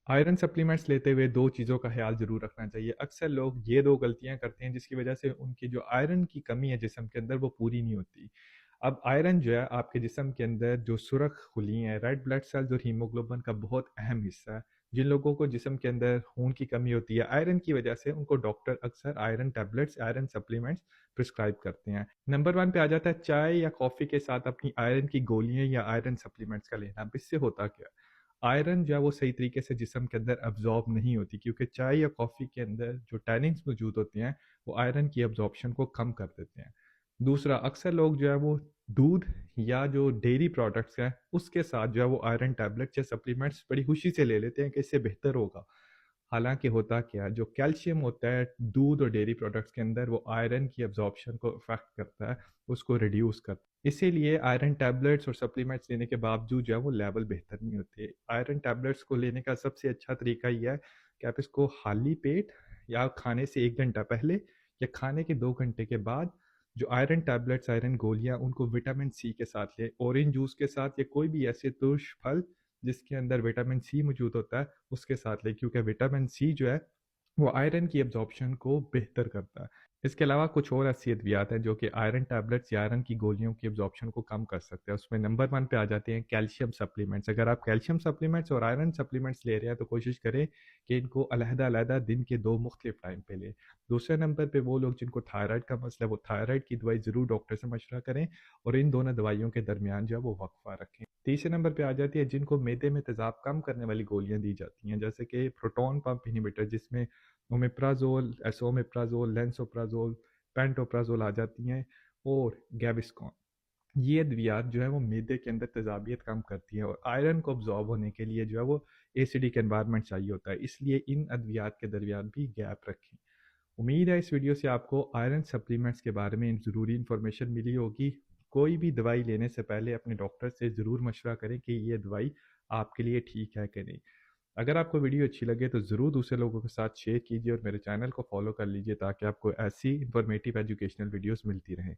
Iron supplements लेते हुए 2 चीज़ों का ख़्याल ज़रूर रखना चाहिए। अक्सर लोग ये 2 गलतियाँ करते हैं जिसकी वज़ह से उनकी जो आयरन की कमी है जिस्म के अंदर वो पूरी नहीं होती। अब आयरन जो है आपके जिस्म के अंदर जो सुरख खुली हैं, रेड ब्लड सेल्स और हीमोग्लोबिन का बहुत अहम हिस्सा है। जिन लोगों को जिस्म के अंदर खून की कमी होती है आयरन की वज़ह से उनको डॉक्टर अक्सर iron tablets, iron supplements prescribe करते हैं। नंबर 1 पे आ जाता है चाय या कॉफ़ी के साथ अपनी आयरन की गोलियाँ या आयरन सप्लीमेंट्स का लेना। अब इससे होता क्या है? आयरन जो है वो सही तरीके से जिस्म के अंदर अब्ज़ॉर्ब नहीं होती क्योंकि चाय या कॉफ़ी के अंदर जो टैनिन्स मौजूद होते हैं, वो आयरन की अब्ज़ॉर्प्शन को कम कर देते हैं। दूसरा, अक्सर लोग जो है वो दूध या जो डेयरी प्रोडक्ट्स हैं, उसके साथ जो है वो आयरन टैबलेट्स या सप्लीमेंट्स बड़ी खुशी से ले लेते हैं कि इससे बेहतर होगा। हालाँकि होता क्या है, जो कैल्शियम होता है दूध और डेयरी प्रोडक्ट्स के अंदर वो आयरन की अब्ज़ॉर्प्शन को अफ़ेक्ट करता है, उसको रिड्यूस करता है। इसीलिए आयरन टैबलेट्स और सप्लीमेंट्स लेने के बावजूद जो है वो लेवल बेहतर नहीं होते। आयरन टैबलेट्स को लेने का सबसे अच्छा तरीका ये है कि आप इसको खाली पेट या खाने से 1 घंटा पहले या खाने के 2 घंटे के बाद जो आयरन टैबलेट्स, आयरन गोलियाँ उनको विटामिन सी के साथ लें। ऑरेंज जूस के साथ या कोई भी ऐसे तुर्श फल जिसके अंदर विटामिन सी मौजूद होता है, उसके साथ लें क्योंकि विटामिन सी जो है वो आयरन की अब्ज़ॉर्प्शन को बेहतर करता है। इसके अलावा कुछ और ऐसी अद्वियात हैं जो कि आयरन टैबलेट्स या आयरन की गोलियों की अब्ज़ॉर्प्शन को कम कर सकते हैं। उसमें नंबर 1 पे आ जाते हैं कैल्शियम सप्लीमेंट्स। अगर आप कैल्शियम सप्लीमेंट्स और आयरन सप्लीमेंट्स ले रहे हैं तो कोशिश करें कि इनको अलग-अलग दिन के 2 मुख्तलिफ टाइम पे लें। दूसरे नंबर पे वो लोग जिनको थायराइड का मसला है वो थायराइड की दवाई ज़रूर डॉक्टर से मशवरा करें और इन दोनों दवाइयों के दरमियान जो है वो वक़्फ़ा रखें। तीसरे नंबर पे आ जाती है जिनको मैदे में तेज़ाब कम करने वाली गोलियाँ दी जाती हैं जैसे कि प्रोटॉन पंप इन्हिबिटर जिसमें ओमेप्राज़ोल, एसोमेप्राज़ोल, लैंसोप्राज़ोल, पेंटोप्राज़ोल आ जाती हैं और गैविस्कॉन। ये अद्वियात जो है वो मैदे के अंदर तेज़ाबियत कम करती हैं और आयरन को अब्ज़ॉर्ब होने के लिए जो है वो एसिडिक एनवायरनमेंट चाहिए होता है। इसलिए इन अद्वियात के दरमियान भी गैप रखें। उम्मीद है इस वीडियो से आपको आयरन सप्लीमेंट्स के बारे में ज़रूरी इन्फॉर्मेशन मिली होगी। कोई भी दवाई लेने से पहले अपने डॉक्टर से ज़रूर मशवरा करें कि ये दवाई आपके लिए ठीक है कि नहीं। अगर आपको वीडियो अच्छी लगे तो ज़रूर दूसरे लोगों के साथ शेयर कीजिए और मेरे चैनल को फॉलो कर लीजिए ताकि आपको ऐसी इन्फॉर्मेटिव एजुकेशनल वीडियोस मिलती रहें।